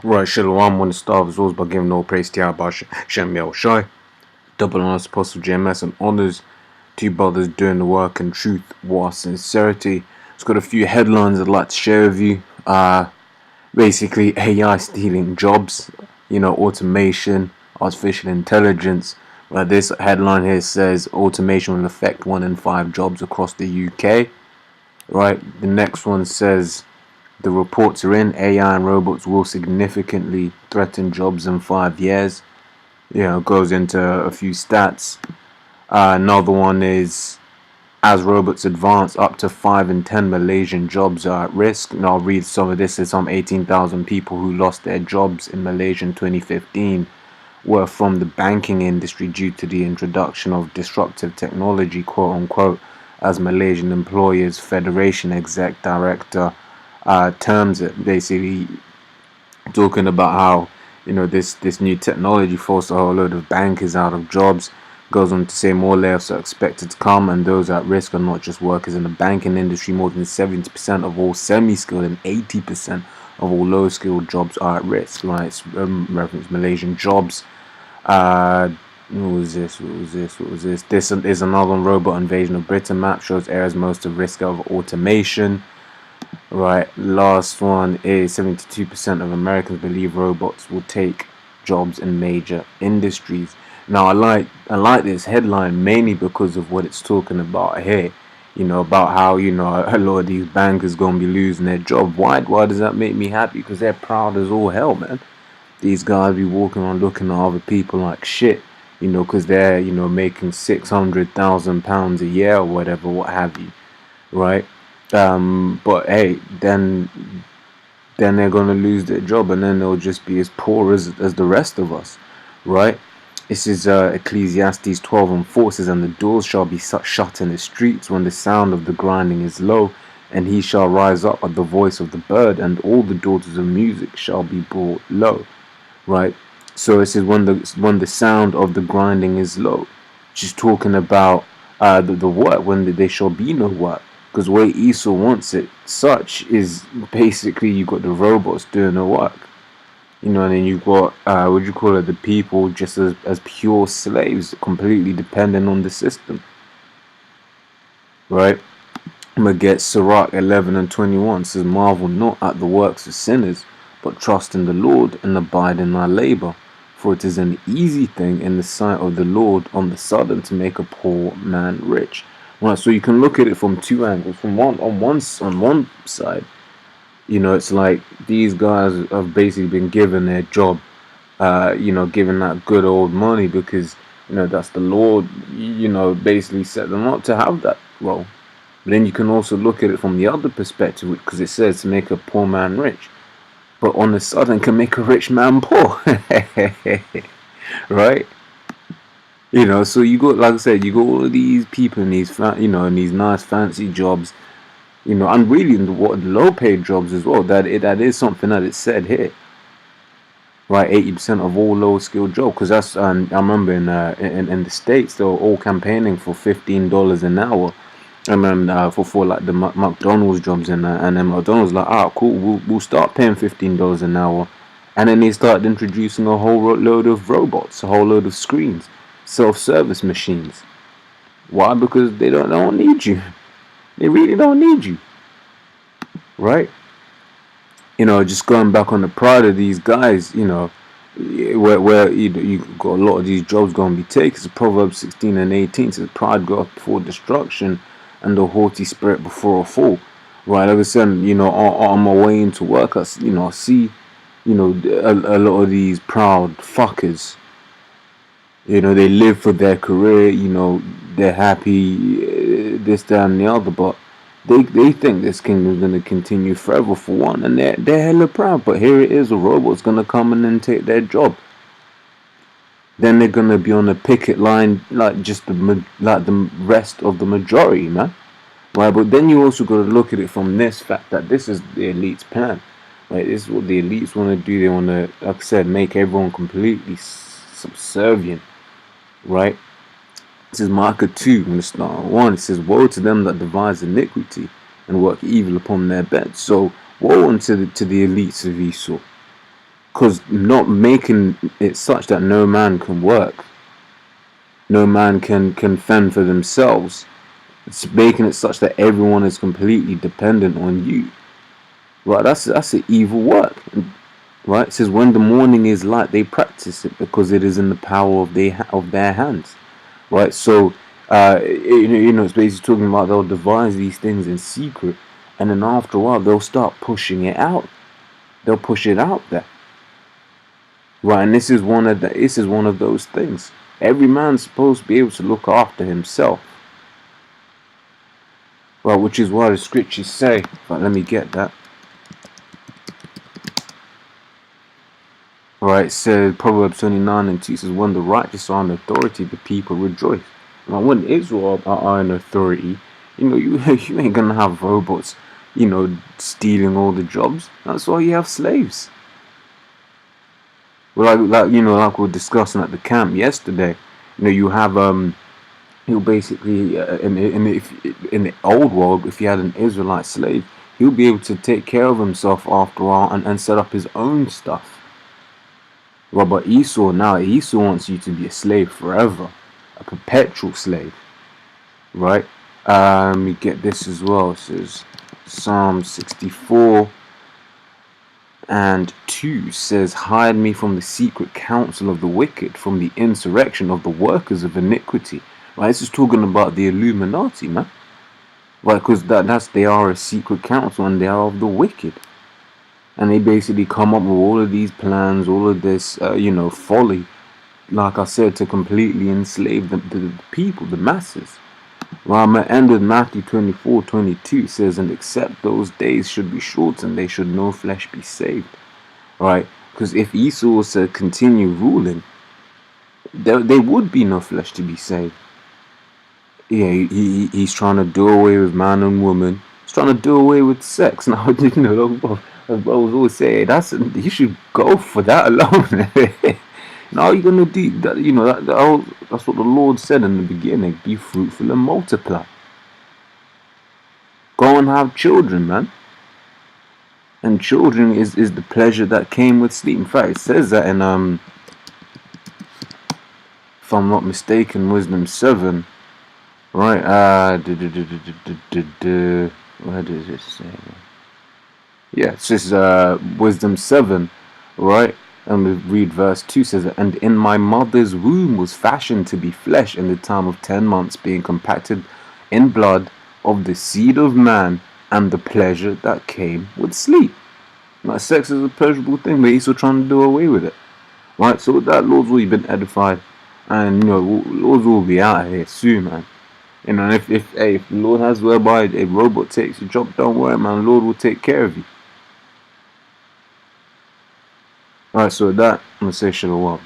Right, Shalom, I want to start as always by giving all praise to Yahweh Shem Yahweh Shai, double honors Apostle GMS and honors to you brothers doing the work in truth, war, sincerity. It's got a few headlines I'd like to share with you. Basically AI stealing jobs, automation, artificial intelligence. Well, this headline here says automation will affect 1 in 5 jobs across the UK. Right, the next one says the reports are in, AI and robots will significantly threaten jobs in 5 years. Goes into a few stats. Another one is, as robots advance, up to 5 in 10 Malaysian jobs are at risk. And I'll read some of this. There's some 18,000 people who lost their jobs in Malaysia in 2015 were from the banking industry due to the introduction of disruptive technology, quote unquote, as Malaysian Employers Federation exec director terms it, basically talking about how this new technology forced a whole load of bankers out of jobs. Goes on to say more layoffs are expected to come, and those at risk are not just workers in the banking industry. More than 70% of all semi-skilled and 80% of all low-skilled jobs are at risk. Right, it's reference Malaysian jobs. What was this? This is another one. Robot invasion of Britain map shows areas most at risk of automation. Right, last one is 72% of Americans believe robots will take jobs in major industries. Now, I like this headline mainly because of what it's talking about here. About how a lot of these bankers gonna be losing their job. Why does that make me happy? Because they're proud as all hell, man. These guys be walking around looking at other people like shit. Because they're making £600,000 a year or whatever, what have you, right? But hey, then they're gonna lose their job, and then they'll just be as poor as the rest of us, right? This is Ecclesiastes 12:4 says, and the doors shall be shut in the streets when the sound of the grinding is low, and he shall rise up at the voice of the bird, and all the daughters of music shall be brought low, right? So it says when the sound of the grinding is low, she's talking about the work, when there shall be no work. Because the way Esau wants it, such is basically you got the robots doing the work, and then you've got the people just as pure slaves, completely dependent on the system, right? I'm gonna get Sirach 11:21 says, marvel not at the works of sinners, but trust in the Lord and abide in thy labor, for it is an easy thing in the sight of the Lord on the sudden to make a poor man rich. Right, so you can look at it from two angles. On one side, it's like these guys have basically been given their job, given that good old money because that's the Lord, basically set them up to have that role. But then you can also look at it from the other perspective, because it says to make a poor man rich, but on the sudden can make a rich man poor, right? So you got, like I said, you got all of these people in these, in these nice fancy jobs, and really in the low-paid jobs as well. That is something that is said here, right? 80% of all low-skilled jobs, because that's I remember in the States they were all campaigning for $15 an hour, and then for like the McDonald's jobs, and then McDonald's like, cool, we'll start paying $15 an hour, and then they started introducing a whole load of robots, a whole load of screens. Self-service machines. Why? Because they don't need you. They really don't need you, right? Just going back on the pride of these guys, where you got a lot of these jobs going to be taken. It's Proverbs 16:18 says, pride goeth before destruction, and the haughty spirit before a fall. Right? Like I said, on my way into work, I see a lot of these proud fuckers. They live for their career, they're happy, this, that, and the other, but they think this kingdom is going to continue forever, for one, and they're hella proud. But here it is, a robot's going to come in and take their job. Then they're going to be on a picket line like the rest of the majority, man. Right? But then you also got to look at it from this fact that this is the elite's plan. Right? This is what the elites want to do. They want to, like I said, make everyone completely subservient. Right? This is Micah 2, in the start 1. It says, woe to them that devise iniquity and work evil upon their beds. So woe unto the elites of Esau. Because not making it such that no man can work, no man can fend for themselves. It's making it such that everyone is completely dependent on you. Right, that's an evil work. Right, it says when the morning is light, they practice it because it is in the power of their hands. Right, so it's basically talking about they'll devise these things in secret, and then after a while they'll start pushing it out. They'll push it out there. Right, and this is one of those things. Every man's supposed to be able to look after himself. Right, which is why the scriptures say. Right, let me get that. Right, it says Proverbs 29:2 says, when the righteous are in authority, the people rejoice. Now, when Israel are in authority, you ain't gonna have robots, stealing all the jobs. That's why you have slaves. Well, like we were discussing at the camp yesterday. You have basically in the old world, if you had an Israelite slave, he'll be able to take care of himself after a while and set up his own stuff. Well, but Esau wants you to be a slave forever, a perpetual slave, right? We get this as well. It says Psalm 64:2 says, hide me from the secret counsel of the wicked, from the insurrection of the workers of iniquity. Right? This is talking about the Illuminati, man. Right? Because they are a secret council and they are of the wicked. And they basically come up with all of these plans, all of this, folly, like I said, to completely enslave the people, the masses. Well, I'm going to end with Matthew 24:22. It says, and except those days should be shortened, they should no flesh be saved. Right? Because if Esau was to continue ruling, there would be no flesh to be saved. Yeah, he's trying to do away with man and woman. He's trying to do away with sex. Now, as I was always saying, you should go for that alone. Now you're gonna do that. That's what the Lord said in the beginning. Be fruitful and multiply. Go and have children, man. And children is the pleasure that came with sleep. In fact, it says that in if I'm not mistaken, Wisdom 7. Right? Where does it say? Yeah, it says Wisdom 7, right? And we read verse 2 says, and in my mother's womb was fashioned to be flesh in the time of 10 months, being compacted in blood of the seed of man, and the pleasure that came with sleep. Now, sex is a pleasurable thing, but he's still trying to do away with it. Right? So with that, Lord's already been edified, and Lord's will be out here soon, man. And if the Lord has whereby a robot takes your job, don't worry, man. The Lord will take care of you. Alright, so with that, I'm going to say shalom.